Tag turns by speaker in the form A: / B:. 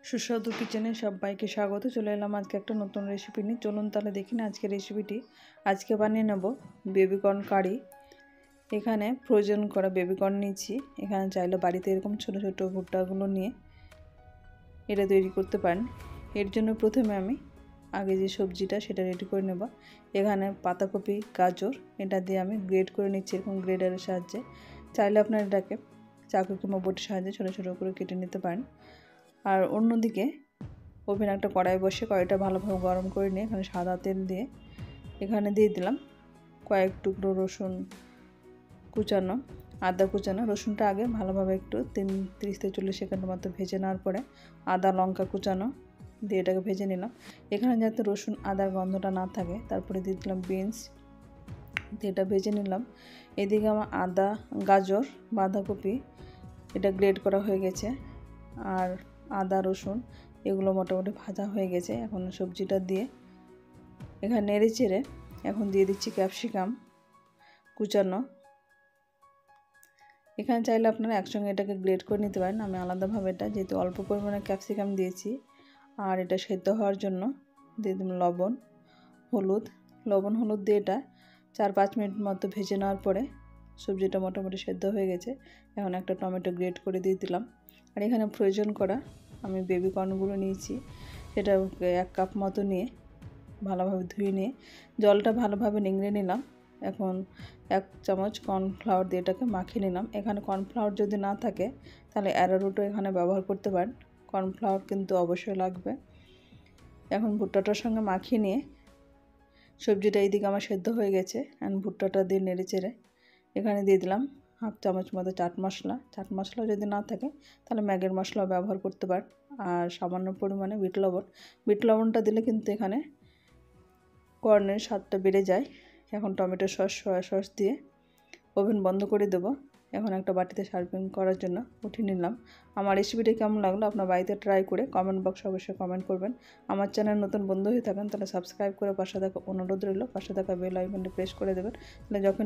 A: সুস্বাদু কিচেনে সবাইকে স্বাগত। চলে এলাম আজকে একটা নতুন রেসিপি নিয়ে। চলুন তাহলে দেখি না আজকে রেসিপিটি। আজকে বানিয়ে নেব বেবিকর্ন কারি। এখানে ফ্রোজেন করা বেবিকর্ন নিয়েছি। এখানে চাইলে বাড়িতে এরকম ছোট ছোট ভুট্টাগুলো নিয়ে এটা তৈরি করতে পারেন। এর জন্য প্রথমে আমি আগে যে সবজিটা সেটা রেডি করে নেব। এখানে পাতাকপি, গাজর এটা দিয়ে আমি গ্রেড করে নিচ্ছি এরকম গ্রেডারের সাহায্যে। চাইলে আপনারা এটাকে চাকু কিংবা বটির সাহায্যে ছোটো ছোটো করে কেটে নিতে পারেন। আর অন্যদিকে ওভেনে একটা কড়াই বসে কড়াইটা ভালোভাবে গরম করে নিয়ে এখানে সাদা তেল দিয়ে এখানে দিয়ে দিলাম কয়েক টুকরো রসুন কুচানো, আদা কুচানো। রসুনটা আগে ভালোভাবে একটু 30 থেকে 40 সেকেন্ডের মতো ভেজে নেওয়ার পরে আদা লঙ্কা কুচানো দিয়ে এটাকে ভেজে নিলাম। এখানে যাতে রসুন আদার গন্ধটা না থাকে তারপরে দিয়ে দিলাম বিনস দিয়ে এটা ভেজে নিলাম। এদিকে আমার আদা, গাজর, বাঁধাকপি এটা গ্রেড করা হয়ে গেছে। আর আদা রসুন এগুলো মোটামুটি ভাজা হয়ে গেছে। এখন সবজিটা দিয়ে এখানে নেড়ে চেড়ে এখন দিয়ে দিচ্ছি ক্যাপসিকাম কুচানো। এখানে চাইলে আপনারা একসঙ্গে এটাকে গ্রেড করে নিতে পারেন। আমি আলাদাভাবে এটা যেহেতু অল্প পরিমাণে ক্যাপসিকাম দিয়েছি আর এটা সেদ্ধ হওয়ার জন্য দিয়ে দিলাম লবণ হলুদ দিয়ে এটা 4-5 মিনিট মতো ভেজে নেওয়ার পরে সবজিটা মোটামুটি সেদ্ধ হয়ে গেছে। এখন একটা টমেটো গ্রেড করে দিয়ে দিলাম। আর এখানে প্রয়োজন করা আমি বেবিকর্নগুলো নিয়েছি, সেটা 1 কাপ মতো নিয়ে ভালোভাবে ধুয়ে নিয়ে জলটা ভালোভাবে নিংড়ে নিলাম। এখন 1 চামচ কর্নফ্লাওয়ার দিয়ে এটাকে মাখিয়ে নিলাম। এখানে কর্নফ্লাওয়ার যদি না থাকে তাহলে অ্যারোরুটও এখানে ব্যবহার করতে পারেন। কর্নফ্লাওয়ার কিন্তু অবশ্যই লাগবে। এখন ভুট্টাটার সঙ্গে মাখিয়ে নিয়ে সবজিটা এইদিকে আমার সেদ্ধ হয়ে গেছে। এখন ভুট্টাটা দিয়ে নেড়ে চেড়ে এখানে দিয়ে দিলাম 1/2 চামচ মতো চাট মশলা যদি না থাকে তাহলে ম্যাগির মশলা ব্যবহার করতে পারেন। আর সামান্য পরিমাণে বিট লবণটা দিলে কিন্তু এখানে কর্নের স্বাদটা বেড়ে যায়। এখন টমেটো সস, সয়া সস দিয়ে ওভেন বন্ধ করে দেব। এখন একটা বাটিতে সার্ভিং করার জন্য উঠিয়ে নিলাম। আমার রেসিপিটা কেমন লাগলো আপনার বাড়িতে ট্রাই করে কমেন্ট বক্সে অবশ্যই কমেন্ট করবেন। আমার চ্যানেল নতুন বন্ধু হয়ে থাকেন তাহলে সাবস্ক্রাইব করে পাশে থাকা অনুরোধ রইল, পাশে থাকা বেল আইকনটি প্রেস করে দেবেন। তাহলে যখন